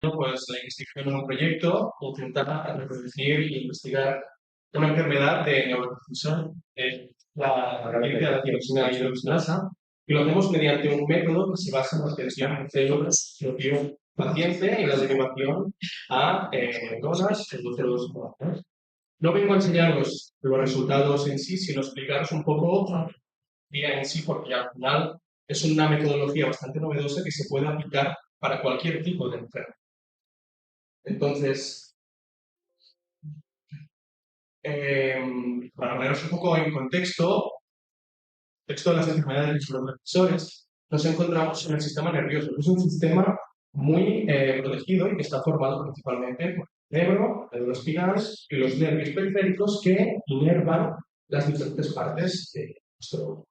pues la investigación en un proyecto intenta reproducir e investigar una enfermedad de neurotransmisor, la tiroxina hidroxilasa, y lo hacemos mediante un método que se basa en la obtención de células del propio paciente y la derivación a neuronas en úteros humanos. No vengo a enseñaros los resultados en sí, sino explicaros un poco la vía en sí, porque al final es una metodología bastante novedosa que se puede aplicar para cualquier tipo de enfermedad. Entonces, para poneros un poco en contexto, de las enfermedades de los neurotransmisores, nos encontramos en el sistema nervioso. Es un sistema muy protegido y que está formado principalmente por el cerebro, el cerebro espinal y los nervios periféricos que inervan las diferentes partes de nuestro cuerpo.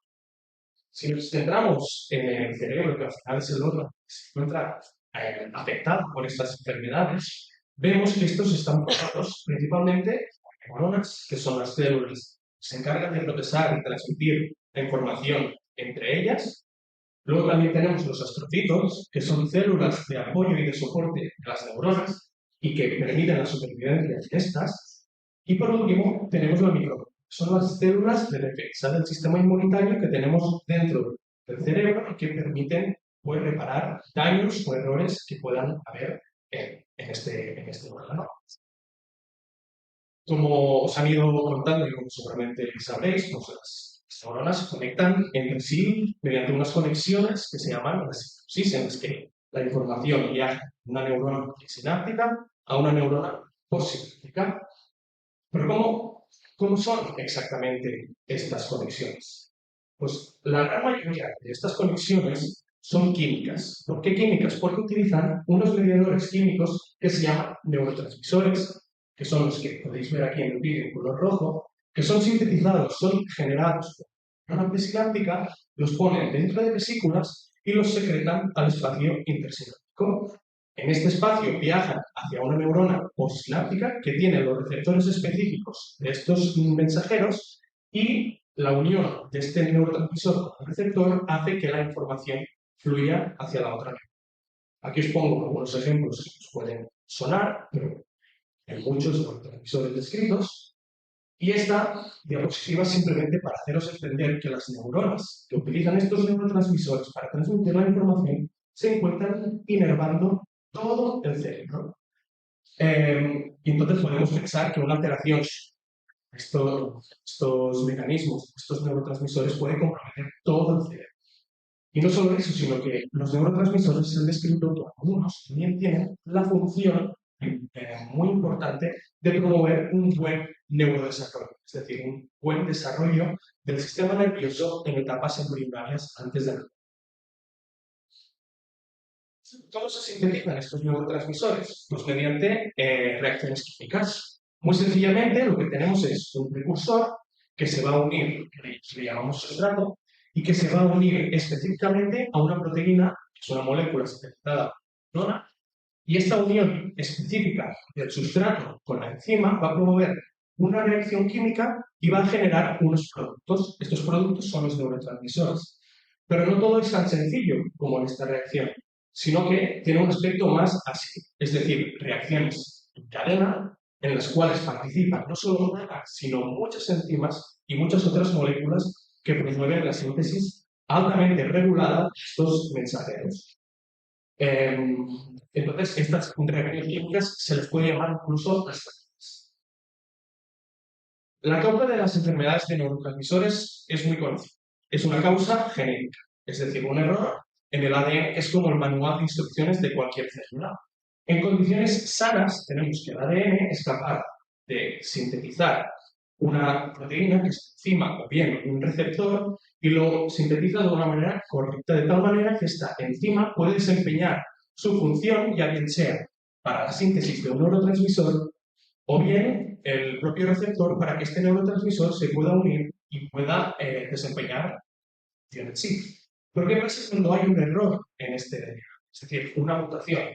Si nos centramos en el cerebro, que al final es el órgano que se encuentra afectado por estas enfermedades, vemos que estos están formados principalmente por neuronas, que son las células que se encargan de procesar y transmitir la información entre ellas. Luego también tenemos los astrocitos, que son células de apoyo y de soporte de las neuronas y que permiten la supervivencia de estas. Y por último, tenemos la microbiota. Son las células de defensa del sistema inmunitario que tenemos dentro del cerebro y que permiten reparar daños o errores que puedan haber en este órgano. Como os han ido contando y como seguramente sabréis, pues las neuronas se conectan entre sí mediante unas conexiones que se llaman las sinapsis, en las que la información viaja de una neurona sináptica a una neurona postsináptica. Pero ¿cómo son exactamente estas conexiones? Pues la gran mayoría de estas conexiones son químicas. ¿Por qué químicas? Porque utilizan unos mediadores químicos que se llaman neurotransmisores, que son los que podéis ver aquí en el vídeo en color rojo, que son sintetizados, son generados por una presináptica, los ponen dentro de vesículas y los secretan al espacio intersináptico. En este espacio viajan hacia una neurona postsináptica que tiene los receptores específicos de estos mensajeros y la unión de este neurotransmisor con el receptor hace que la información fluya hacia la otra neurona. Aquí os pongo algunos ejemplos que os pueden sonar, pero hay muchos neurotransmisores descritos. Y esta diapositiva es simplemente para haceros entender que las neuronas que utilizan estos neurotransmisores para transmitir la información se encuentran inervando todo el cerebro. Y entonces podemos pensar que una alteración de estos mecanismos, estos neurotransmisores, puede comprometer todo el cerebro. Y no solo eso, sino que los neurotransmisores se han descrito que algunos también tienen la función muy importante de promover un buen neurodesarrollo, es decir, un buen desarrollo del sistema nervioso en etapas embrionarias antes de nacer. ¿Cómo se sintetizan estos neurotransmisores? Pues mediante reacciones químicas. Muy sencillamente, lo que tenemos es un precursor que se va a unir, que le llamamos sustrato, y que se va a unir específicamente a una proteína, que es una molécula sintetizada por la neurona, y esta unión específica del sustrato con la enzima va a promover una reacción química y va a generar unos productos. Estos productos son los neurotransmisores. Pero no todo es tan sencillo como en esta reacción, sino que tiene un aspecto más así, es decir, reacciones en cadena en las cuales participan no solo una, sino muchas enzimas y muchas otras moléculas que promueven la síntesis altamente regulada de estos mensajeros. Entonces, estas reacciones químicas se les puede llamar incluso reacciones. La causa de las enfermedades de neurotransmisores es muy conocida. Es una causa genética, es decir, un error en el ADN que es como el manual de instrucciones de cualquier célula. En condiciones sanas tenemos que el ADN es capaz de sintetizar una proteína que es enzima o bien un receptor y lo sintetiza de una manera correcta, de tal manera que esta enzima puede desempeñar su función, ya bien sea para la síntesis de un neurotransmisor o bien el propio receptor para que este neurotransmisor se pueda unir y pueda desempeñar función en sí. ¿Pero qué pasa cuando hay un error en este DNA? Es decir, una mutación.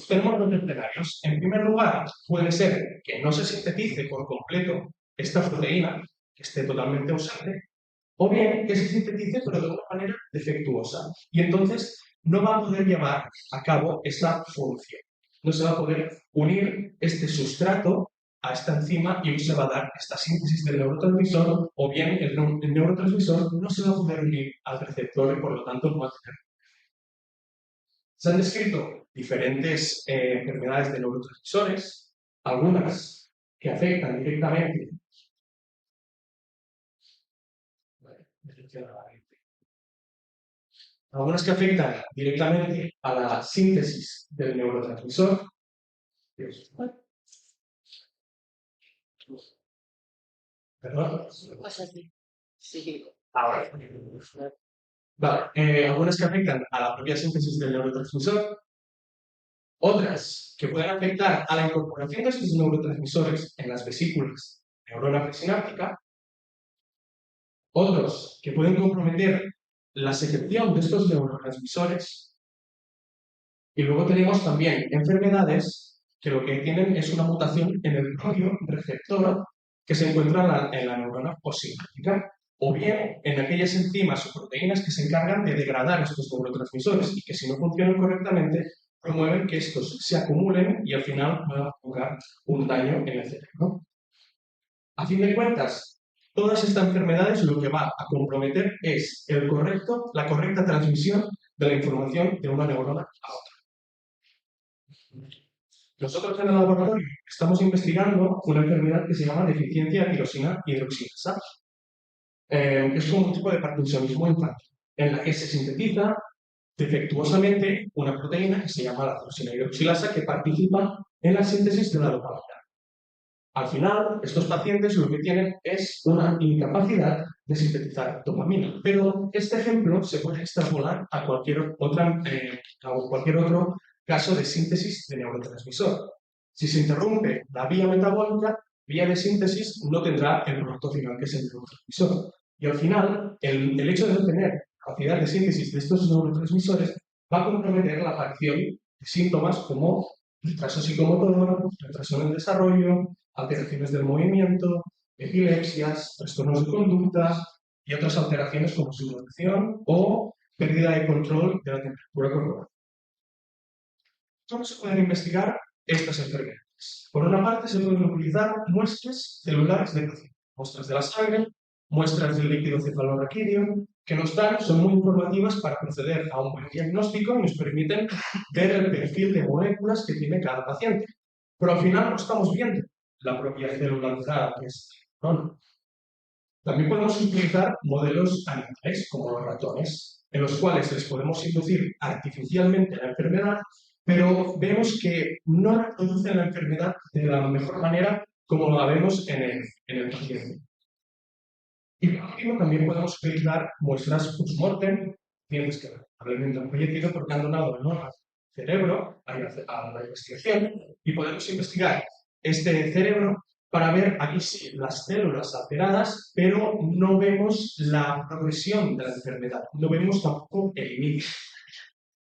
Tenemos dos escenarios. En primer lugar, puede ser que no se sintetice por completo esta proteína, que esté totalmente ausente, o bien que se sintetice pero de una manera defectuosa y entonces no va a poder llevar a cabo esa función. no se va a poder unir este sustrato a esta enzima y no se va a dar esta síntesis del neurotransmisor, o bien el neurotransmisor no se va a poder unir al receptor y por lo tanto no va a tener. Se han descrito diferentes enfermedades de neurotransmisores, algunas que afectan directamente a la síntesis del neurotransmisor. ¿Perdón? Sí. Ahora. Vale, algunas que afectan a la propia síntesis del neurotransmisor, otras que pueden afectar a la incorporación de estos neurotransmisores en las vesículas de neurona presináptica, otros que pueden comprometer la secreción de estos neurotransmisores, y luego tenemos también enfermedades que lo que tienen es una mutación en el propio receptor que se encuentra en la neurona postsináptica, o bien en aquellas enzimas o proteínas que se encargan de degradar estos neurotransmisores y que si no funcionan correctamente promueven que estos se acumulen y al final puedan provocar un daño en el cerebro. A fin de cuentas, todas estas enfermedades lo que va a comprometer es la correcta transmisión de la información de una neurona a otra. Nosotros en el laboratorio estamos investigando una enfermedad que se llama deficiencia de tirosina hidroxilasa. Es como un tipo de parkinsonismo infantil, en la que se sintetiza defectuosamente una proteína que se llama la tirosina hidroxilasa que participa en la síntesis de la dopamina. Al final, estos pacientes lo que tienen es una incapacidad de sintetizar dopamina, pero este ejemplo se puede extrapolar a cualquier otro caso de síntesis de neurotransmisor. Si se interrumpe la vía metabólica, vía de síntesis no tendrá el producto final que es el neurotransmisor. Y al final, el hecho de no tener capacidad de síntesis de estos neurotransmisores va a comprometer la aparición de síntomas como retraso psicomotor, retraso en el desarrollo, alteraciones del movimiento, epilepsias, trastornos de conducta y otras alteraciones como sudoración o pérdida de control de la temperatura corporal. ¿Cómo se pueden investigar estas enfermedades? Por una parte, se pueden utilizar muestras celulares de paciente, muestras de la sangre, muestras del líquido cefalorraquídeo, que son muy informativas para proceder a un buen diagnóstico y nos permiten ver el perfil de moléculas que tiene cada paciente. Pero al final no estamos viendo la propia célula entrada, que es el neurona. También podemos utilizar modelos animales, como los ratones, en los cuales les podemos inducir artificialmente la enfermedad, pero vemos que no reproducen la enfermedad de la mejor manera como la vemos en el paciente. Y por último, también podemos utilizar muestras post-mortem, pacientes que probablemente han fallecido porque han donado el cerebro a la investigación, y podemos investigar este cerebro para ver aquí sí las células alteradas, pero no vemos la progresión de la enfermedad, no vemos tampoco el inicio.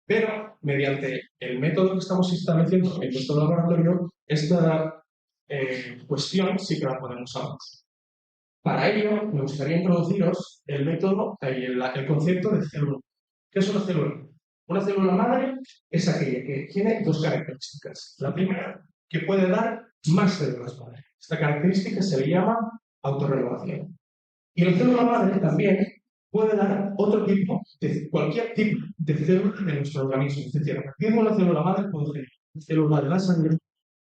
Pero mediante el método que estamos estableciendo en nuestro laboratorio, esta cuestión sí que la podemos saber. Para ello, me gustaría introduciros el método y el concepto de célula. ¿Qué es una célula? Una célula madre es aquella que tiene dos características. La primera, que puede dar más células madre. Esta característica se le llama autorrenovación. Y la célula madre también puede dar cualquier tipo de célula de nuestro organismo. Es decir, a partir de una célula madre puedo tener una célula de la sangre,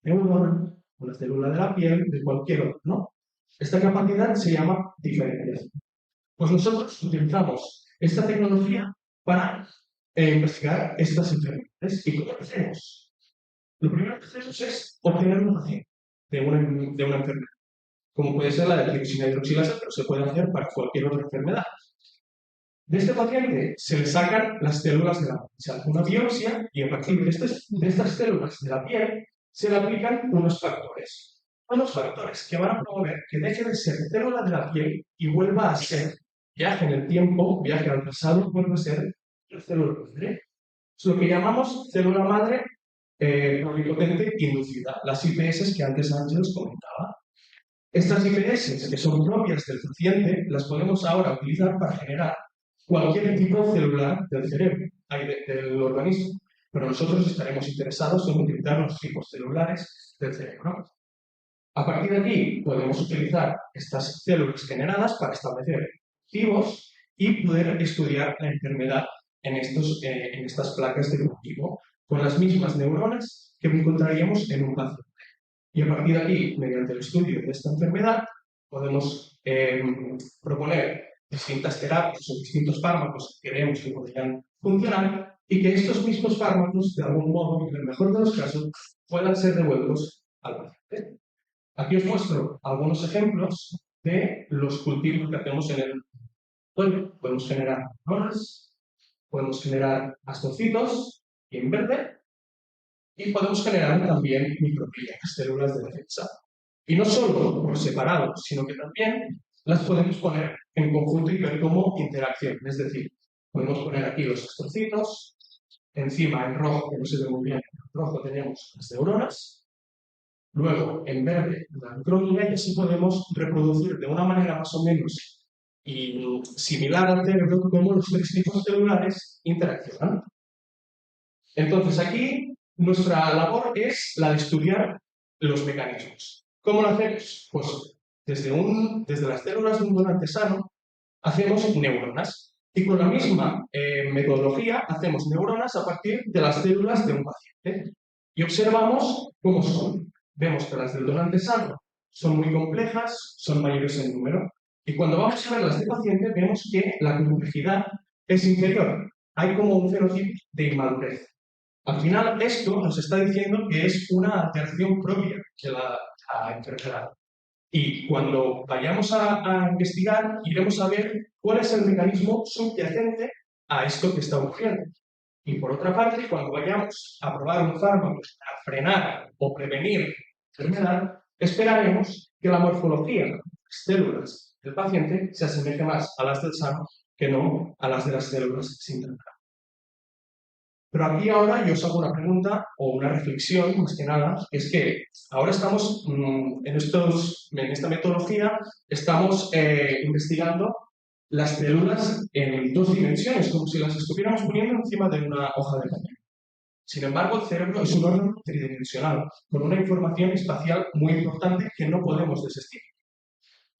neurona, una célula de la piel, de cualquier otro, ¿no? Esta capacidad se llama diferenciación. Pues nosotros utilizamos esta tecnología para investigar estas enfermedades. ¿Y cómo lo hacemos? Lo primero que hacemos es obtener una paciente de una enfermedad, como puede ser la de tirosina hidroxilasa, pero se puede hacer para cualquier otra enfermedad. De este paciente se le sacan las células de la piel, se hace una biopsia y a partir de estas células de la piel se le aplican unos factores que van a promover que deje de ser célula de la piel y vuelva a ser, viaje en el tiempo, viaje al pasado, vuelva a ser la célula madre. Es lo que llamamos célula madre pluripotente inducida, las IPS que antes Ángeles comentaba. Estas IPS, que son propias del paciente, las podemos ahora utilizar para generar cualquier tipo celular del cerebro, del organismo. pero nosotros estaremos interesados en utilizar los tipos celulares del cerebro. A partir de aquí podemos utilizar estas células generadas para establecer cultivos y poder estudiar la enfermedad en estas placas de cultivo con las mismas neuronas que encontraríamos en un paciente. Y a partir de aquí, mediante el estudio de esta enfermedad, podemos proponer distintas terapias o distintos fármacos que creemos que podrían funcionar y que estos mismos fármacos, de algún modo, en el mejor de los casos, puedan ser devueltos al paciente. Aquí os muestro algunos ejemplos de los cultivos que hacemos en el suelo. Podemos generar neuronas, podemos generar astrocitos en verde y podemos generar también microglías, células de defensa. Y no solo por separado, sino que también las podemos poner en conjunto y ver cómo interaccionan. Es decir, podemos poner aquí los astrocitos, encima en rojo, que no se ve muy bien, en rojo tenemos las neuronas, luego en verde la microglia, y así podemos reproducir de una manera más o menos similar al cerebro cómo los tres tipos celulares interaccionan. Entonces aquí nuestra labor es la de estudiar los mecanismos. ¿Cómo lo hacemos? Pues desde las células de un donante sano hacemos neuronas y con la misma metodología hacemos neuronas a partir de las células de un paciente y observamos cómo son. Vemos que las del donante sano son muy complejas, son mayores en número y cuando vamos a ver las del paciente vemos que la complejidad es inferior. Hay como un fenotipo de inmadurez. Al final, esto nos está diciendo que es una alteración propia de la enfermedad. Y cuando vayamos a investigar, iremos a ver cuál es el mecanismo subyacente a esto que está ocurriendo. Y por otra parte, cuando vayamos a probar un fármaco para frenar o prevenir la enfermedad, esperaremos que la morfología de las células del paciente se asemeje más a las del sano que no a las de las células sin tratar. Pero aquí ahora yo os hago una pregunta o una reflexión, más que nada, que es que ahora estamos en esta metodología, estamos investigando las células en dos dimensiones, como si las estuviéramos poniendo encima de una hoja de papel. Sin embargo, el cerebro es un órgano tridimensional, con una información espacial muy importante que no podemos desestimar.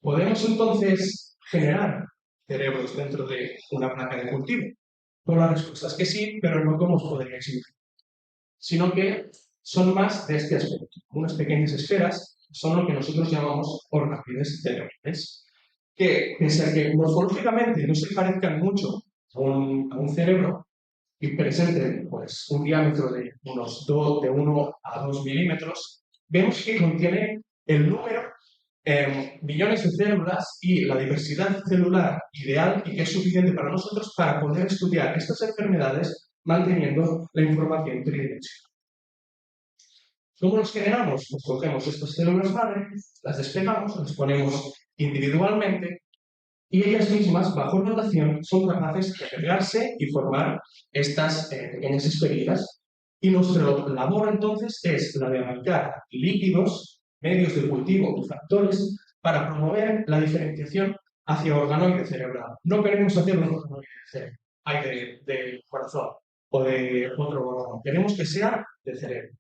¿Podemos entonces generar cerebros dentro de una placa de cultivo? Toda la respuesta es que sí, pero no como os podríais imaginar, sino que son más de este aspecto. Unas pequeñas esferas son lo que nosotros llamamos organoides cerebrales, que pese a que morfológicamente no se parezcan mucho a un cerebro y presenten pues, un diámetro de de 1 a 2 milímetros, vemos que contiene el número millones de células y la diversidad celular ideal y que es suficiente para nosotros para poder estudiar estas enfermedades manteniendo la información tridimensional. ¿Cómo los generamos? Pues cogemos estas células madre, las desplegamos, las ponemos individualmente y ellas mismas, bajo rotación, son capaces de pegarse y formar estas pequeñas esferitas. Y nuestra labor entonces es la de aplicar líquidos, medios de cultivo y factores para promover la diferenciación hacia organoide cerebral. No queremos hacer un organoide del corazón o de otro órgano. Queremos que sea del cerebro.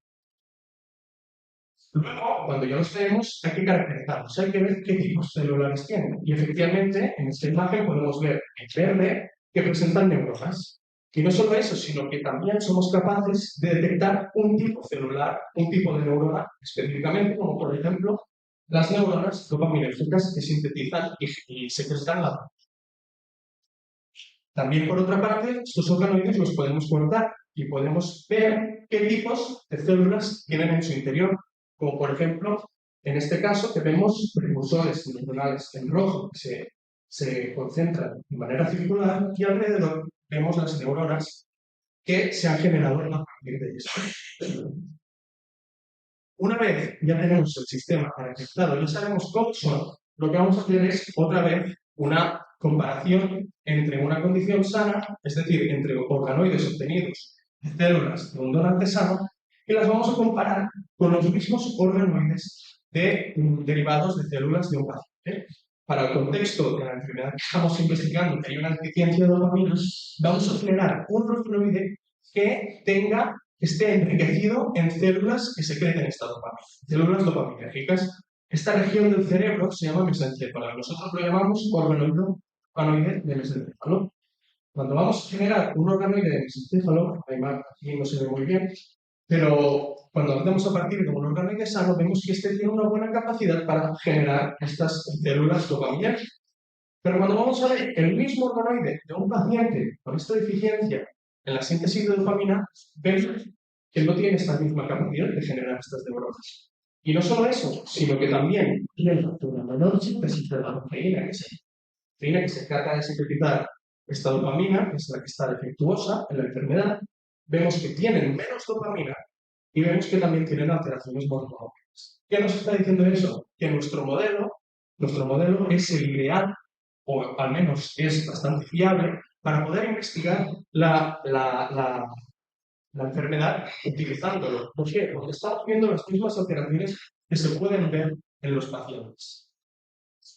Luego, cuando ya los tenemos, hay que caracterizarlos, hay que ver qué tipos celulares tienen. Y efectivamente, en esta imagen podemos ver en verde que presentan neuronas. Y no solo eso, sino que también somos capaces de detectar un tipo celular, un tipo de neurona específicamente, como por ejemplo las neuronas dopaminérgicas que sintetizan y secretan la dopamina. También, por otra parte, estos organoides los podemos cortar y podemos ver qué tipos de células tienen en su interior, como por ejemplo, en este caso, que vemos precursores neuronales en rojo que se concentran de manera circular y alrededor vemos las neuronas que se han generado a partir de esto. Una vez ya tenemos el sistema caracterizado, ya sabemos cómo son, lo que vamos a hacer es otra vez una comparación entre una condición sana, es decir, entre organoides obtenidos de células de un donante sano, y las vamos a comparar con los mismos organoides derivados de células de un paciente. Para el contexto de la enfermedad que estamos investigando, que hay una deficiencia de dopamina, vamos a generar un organoide que tenga esté enriquecido en células que secreten esta dopamina, células dopaminérgicas. Esta región del cerebro se llama mesencéfalo. Nosotros lo llamamos organoide de mesencéfalo. Cuando vamos a generar un organoide de mesencéfalo, además aquí no se ve muy bien, pero cuando lo hacemos a partir de un organoide sano, vemos que este tiene una buena capacidad para generar estas células dopaminérgicas. Pero cuando vamos a ver el mismo organoide de un paciente con esta deficiencia en la síntesis de dopamina, vemos que no tiene esta misma capacidad de generar estas neuronas. Y no solo eso, sino que también tiene una menor síntesis de la cafeína, que se trata de sintetizar esta dopamina, que es la que está defectuosa en la enfermedad. Vemos que tienen menos dopamina y vemos que también tienen alteraciones morfológicas. ¿Qué nos está diciendo eso? Que nuestro modelo es el ideal, o al menos es bastante fiable, para poder investigar la enfermedad utilizándolo. ¿Por qué? Porque estamos viendo las mismas alteraciones que se pueden ver en los pacientes.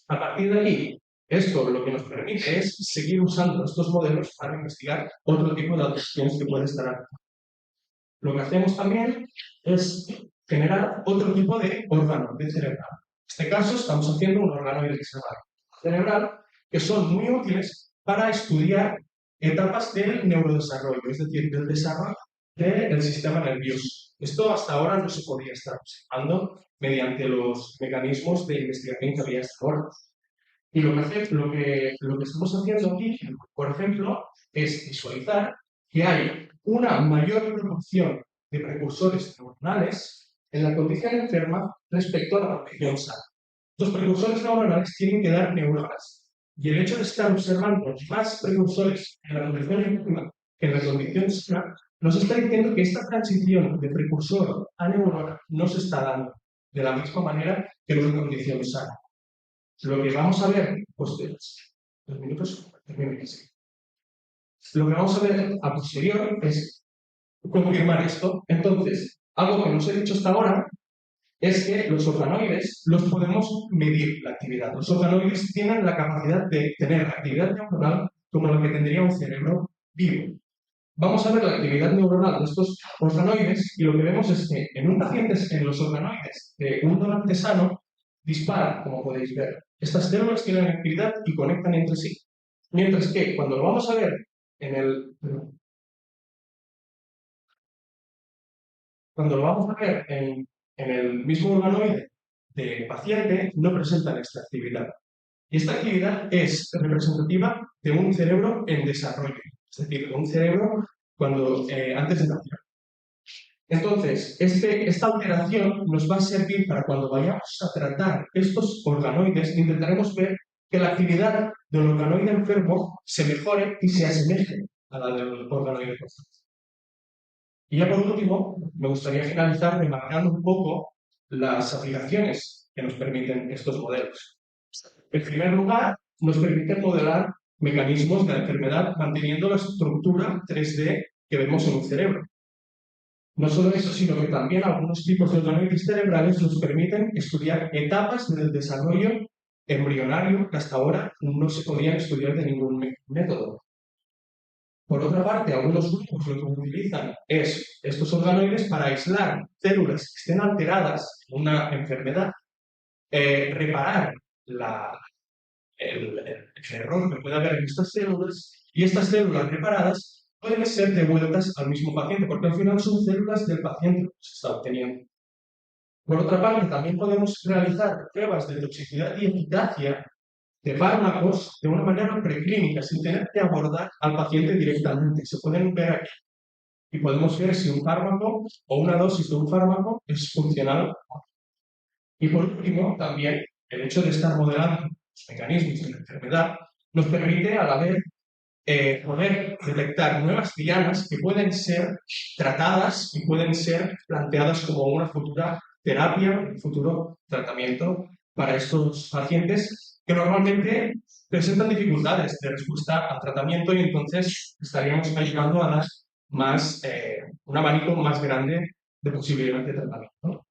A partir de ahí, esto lo que nos permite es seguir usando estos modelos para investigar otro tipo de alteraciones que pueden estar aquí. Lo que hacemos también es generar otro tipo de organoide cerebral. En este caso estamos haciendo un organoide cerebral que son muy útiles para estudiar etapas del neurodesarrollo, es decir, del desarrollo del sistema nervioso. Esto hasta ahora no se podía estar observando mediante los mecanismos de investigación que había hasta ahora. Y lo que estamos haciendo aquí, por ejemplo, es visualizar que hay una mayor proporción de precursores neuronales en la condición enferma respecto a la condición sana. Los precursores neuronales tienen que dar neuronas. Y el hecho de estar observando más precursores en la condición enferma que en la condición sana nos está diciendo que esta transición de precursor a neurona no se está dando de la misma manera que en una condición sana. Lo que vamos a ver, pues, 2 minutos, lo que vamos a ver a posterior es confirmar esto. Entonces, algo que nos he dicho hasta ahora es que los organoides los podemos medir la actividad. Los organoides tienen la capacidad de tener actividad neuronal como la que tendría un cerebro vivo. Vamos a ver la actividad neuronal de estos organoides y lo que vemos es que en un paciente, en los organoides de un donante sano, disparan, como podéis ver. Estas células tienen actividad y conectan entre sí. Mientras que cuando lo vamos a ver en el... Cuando lo vamos a ver en el mismo organoide del paciente, no presentan esta actividad. Y esta actividad es representativa de un cerebro en desarrollo, es decir, de un cerebro antes de nacer. Entonces, esta alteración nos va a servir para cuando vayamos a tratar estos organoides, intentaremos ver que la actividad del organoide enfermo se mejore y se asemeje a la del organoide enfermo. Y ya por último, me gustaría finalizar remarcando un poco las aplicaciones que nos permiten estos modelos. En primer lugar, nos permiten modelar mecanismos de la enfermedad manteniendo la estructura 3D que vemos en un cerebro. No solo eso, sino que también algunos tipos de organoides cerebrales nos permiten estudiar etapas del desarrollo embrionario que hasta ahora no se podían estudiar de ningún método. Por otra parte, algunos grupos lo que utilizan es estos organoides para aislar células que estén alteradas en una enfermedad, reparar el error que puede haber en estas células, y estas células reparadas pueden ser devueltas al mismo paciente, porque al final son células del paciente que se está obteniendo. Por otra parte, también podemos realizar pruebas de toxicidad y eficacia de fármacos de una manera preclínica, sin tener que abordar al paciente directamente. Se pueden ver aquí y podemos ver si un fármaco o una dosis de un fármaco es funcional. Y por último, también el hecho de estar modelando los mecanismos de la enfermedad nos permite a la vez poder detectar nuevas dianas que pueden ser tratadas y pueden ser planteadas como una futura terapia, un futuro tratamiento para estos pacientes que normalmente presentan dificultades de respuesta al tratamiento y entonces estaríamos ayudando a dar un abanico más grande de posibilidades de tratamiento.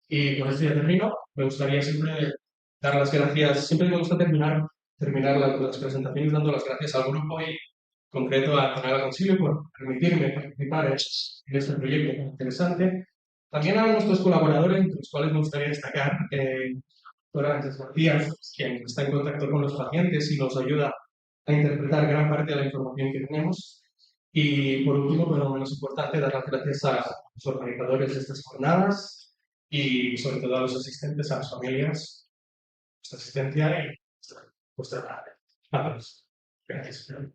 Y con esto ya termino. Me gustaría siempre dar las gracias, siempre me gusta terminar las presentaciones dando las gracias al grupo y concreto a Tonela Concilio por permitirme participar en este proyecto tan interesante. También a nuestros colaboradores, entre los cuales me gustaría destacar doctora Ángeles García, quien está en contacto con los pacientes y nos ayuda a interpretar gran parte de la información que tenemos. Y por último, pero no menos importante, dar las gracias a los organizadores de estas jornadas y sobre todo a los asistentes, a las familias, vuestra asistencia y vuestra gracias. Gracias.